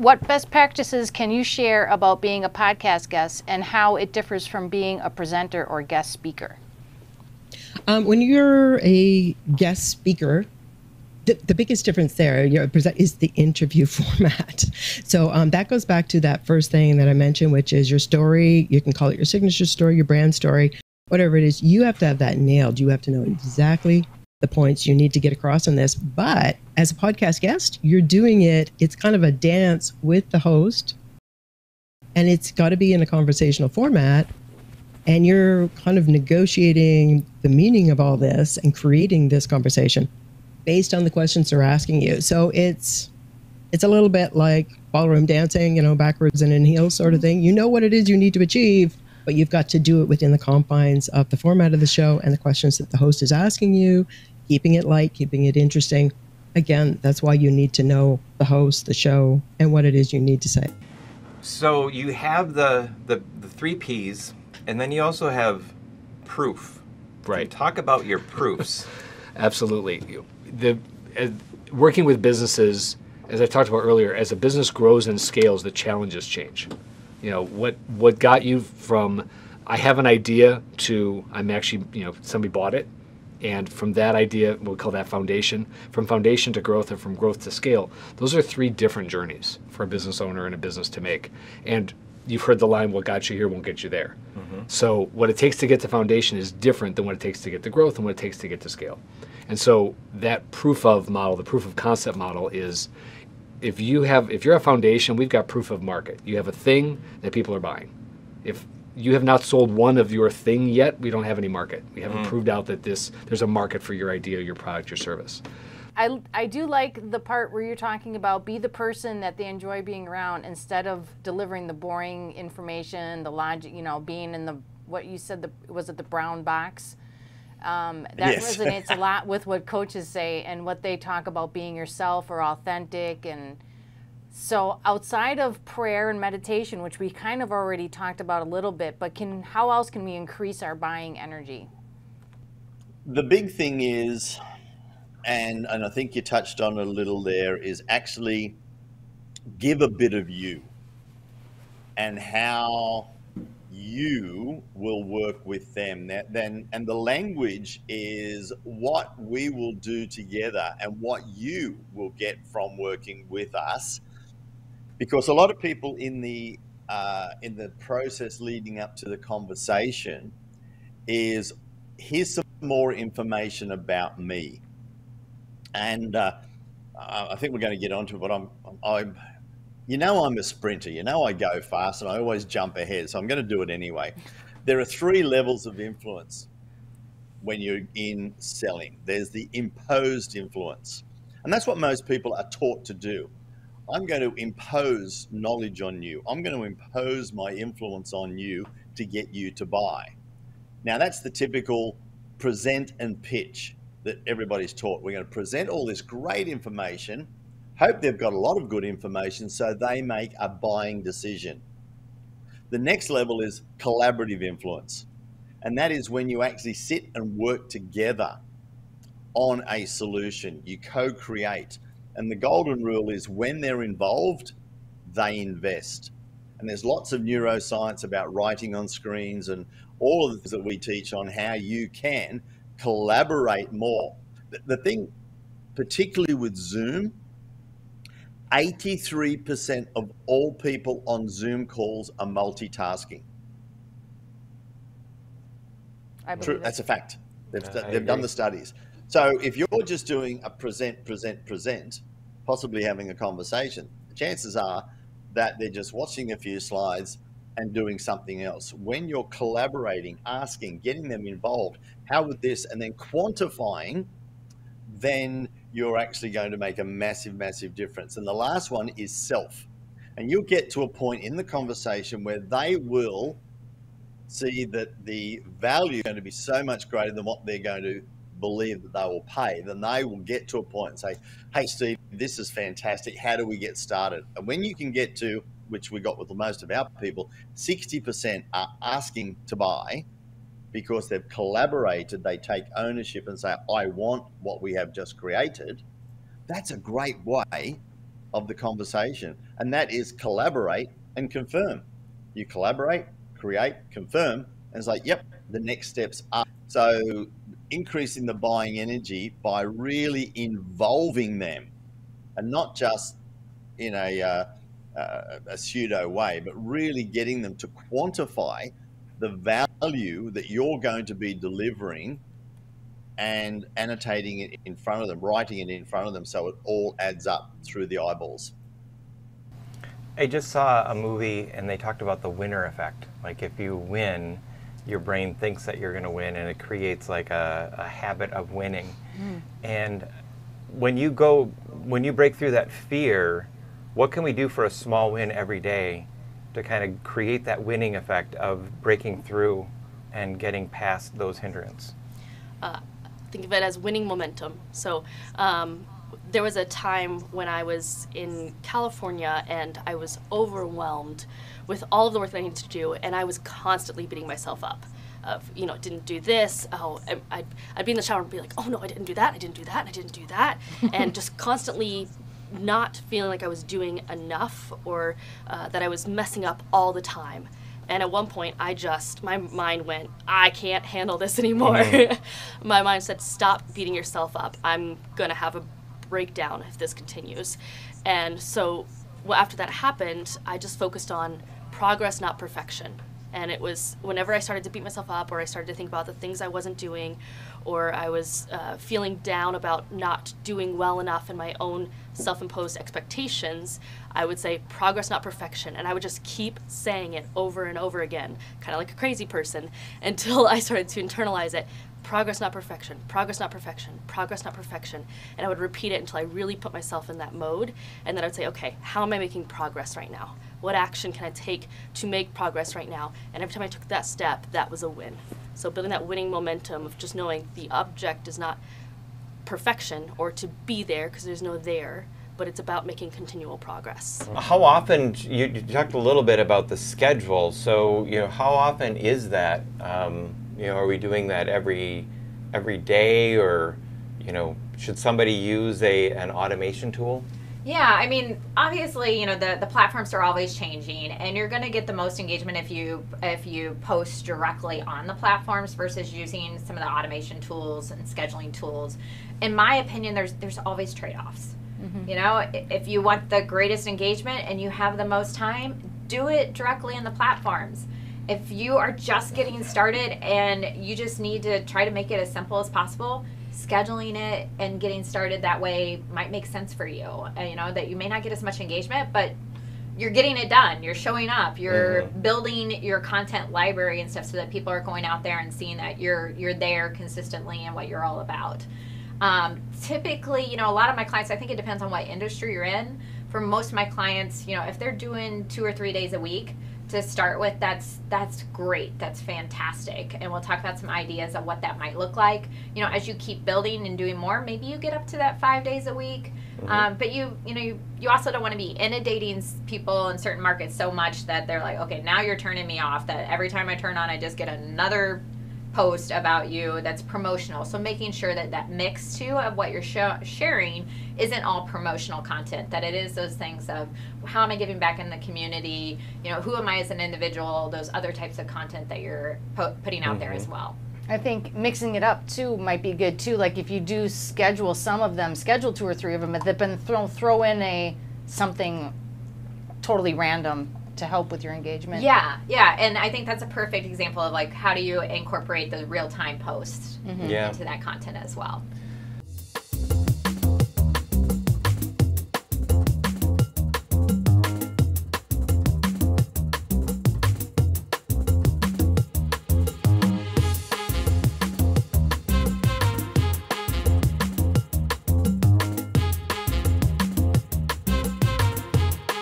what best practices can you share about being a podcast guest and how it differs from being a presenter or guest speaker? When you're a guest speaker, the biggest difference there is the interview format. So that goes back to that first thing that I mentioned, which is your story. You can call it your signature story, your brand story, whatever it is. You have to have that nailed. You have to know exactly the points you need to get across in this. But as a podcast guest, you're doing it. It's kind of a dance with the host, and it's got to be in a conversational format. And you're kind of negotiating the meaning of all this and creating this conversation based on the questions they're asking you. So it's a little bit like ballroom dancing, backwards and in heels sort of thing. You know what it is you need to achieve, but you've got to do it within the confines of the format of the show and the questions that the host is asking you, keeping it light, keeping it interesting. Again, that's why you need to know the host, the show, and what it is you need to say. So you have the 3 Ps, and then you also have proof. Right. Talk about your proofs. Absolutely. Working with businesses, as I talked about earlier, as a business grows and scales, the challenges change. What got you from I have an idea to I'm actually, somebody bought it, and from that idea, we'll call that foundation. From foundation to growth, or from growth to scale, those are 3 different journeys for a business owner and a business to make. And you've heard the line, what got you here won't get you there. Mm-hmm. So what it takes to get to foundation is different than what it takes to get to growth and what it takes to get to scale. And so that proof of model, the proof of concept model is, if you're a foundation, we've got proof of market. You have a thing that people are buying. If you have not sold one of your thing yet, we don't have any market. We haven't proved out that there's a market for your idea, your product, your service. I do like the part where you're talking about be the person that they enjoy being around instead of delivering the boring information, the logic, being in the, what you said, was it the brown box? Yes. Resonates a lot with what coaches say and what they talk about being yourself or authentic. And so outside of prayer and meditation, which we kind of already talked about a little bit, but how else can we increase our buying energy? The big thing is, and I think you touched on it a little there, is actually give a bit of you and how you will work with them. And the language is what we will do together and what you will get from working with us. Because a lot of people in the process leading up to the conversation is, here's some more information about me. And I think we're going to get onto it, but I'm a sprinter. I go fast and I always jump ahead, so I'm going to do it anyway. There are 3 levels of influence when you're in selling. There's the imposed influence, and that's what most people are taught to do. I'm going to impose knowledge on you. I'm going to impose my influence on you to get you to buy. Now, that's the typical present and pitch that everybody's taught. We're going to present all this great information, hope they've got a lot of good information so they make a buying decision. The next level is collaborative influence. And that is when you actually sit and work together on a solution. You co-create. And the golden rule is when they're involved, they invest. And there's lots of neuroscience about writing on screens and all of the things that we teach on how you can collaborate more. The thing, particularly with Zoom, 83% of all people on Zoom calls are multitasking. True, that's a fact. They've done the studies. So if you're just doing a present, possibly having a conversation, the chances are that they're just watching a few slides and doing something else. When you're collaborating, asking, getting them involved, how would this, and then quantifying, then you're actually going to make a massive, massive difference. And the last one is self. And you'll get to a point in the conversation where they will see that the value is going to be so much greater than what they're going to believe that they will pay. Then they will get to a point and say, hey, Steve, this is fantastic. How do we get started? And when you can get to, which we got with most of our people, 60% are asking to buy because they've collaborated, they take ownership and say, I want what we have just created. That's a great way of the conversation, and that is collaborate and confirm. You collaborate, create, confirm, and it's like, yep, the next steps are. So increasing the buying energy by really involving them, and not just in a pseudo way, but really getting them to quantify the value that you're going to be delivering and annotating it in front of them, writing it in front of them so it all adds up through the eyeballs. I just saw a movie and they talked about the winner effect. Like if you win, your brain thinks that you're going to win, and it creates like a habit of winning. And when you break through that fear, what can we do for a small win every day to kind of create that winning effect of breaking through and getting past those hindrances? Think of it as winning momentum. So there was a time when I was in California and I was overwhelmed with all of the work that I needed to do, and I was constantly beating myself up. Didn't do this. I'd be in the shower and be like, oh no, I didn't do that, I didn't do that, I didn't do that. And just constantly not feeling like I was doing enough, or that I was messing up all the time. And at one point, my mind went, I can't handle this anymore. My mind said, stop beating yourself up. I'm going to have a breakdown if this continues. And so after that happened, I just focused on progress, not perfection. And it was whenever I started to beat myself up, or I started to think about the things I wasn't doing, or I was feeling down about not doing well enough in my own self-imposed expectations, I would say progress, not perfection. And I would just keep saying it over and over again, kind of like a crazy person, until I started to internalize it. Progress, not perfection. Progress, not perfection. Progress, not perfection. And I would repeat it until I really put myself in that mode. And then I would say, okay, how am I making progress right now? What action can I take to make progress right now? And every time I took that step, that was a win. So building that winning momentum of just knowing the object is not perfection or to be there, because there's no there, but it's about making continual progress. How often, you talked a little bit about the schedule, so how often is that? Are we doing that every day, or should somebody use an automation tool? Yeah, I mean, obviously, the platforms are always changing, and you're going to get the most engagement if you post directly on the platforms versus using some of the automation tools and scheduling tools. In my opinion, there's always trade-offs. If you want the greatest engagement and you have the most time, do it directly in the platforms. If you are just getting started and you just need to try to make it as simple as possible, scheduling it and getting started that way might make sense for you. That you may not get as much engagement, but you're getting it done. You're showing up. You're building your content library and stuff so that people are going out there and seeing that you're there consistently and what you're all about. Typically, a lot of my clients, I think it depends on what industry you're in. For most of my clients, if they're doing 2 or 3 days a week to start with, that's great. That's fantastic. And we'll talk about some ideas of what that might look like. As you keep building and doing more, maybe you get up to that 5 days a week. But you also don't want to be inundating people in certain markets so much that they're like, okay, now you're turning me off, that every time I turn on, I just get another post about you that's promotional. So making sure that mix too of what you're sharing isn't all promotional content, that it is those things of how am I giving back in the community, who am I as an individual, those other types of content that you're putting out there as well. I think mixing it up too might be good too. Like if you do schedule some of them, schedule 2 or 3 of them, but then throw in something totally random to help with your engagement. Yeah, and I think that's a perfect example of like how do you incorporate the real-time posts into that content as well.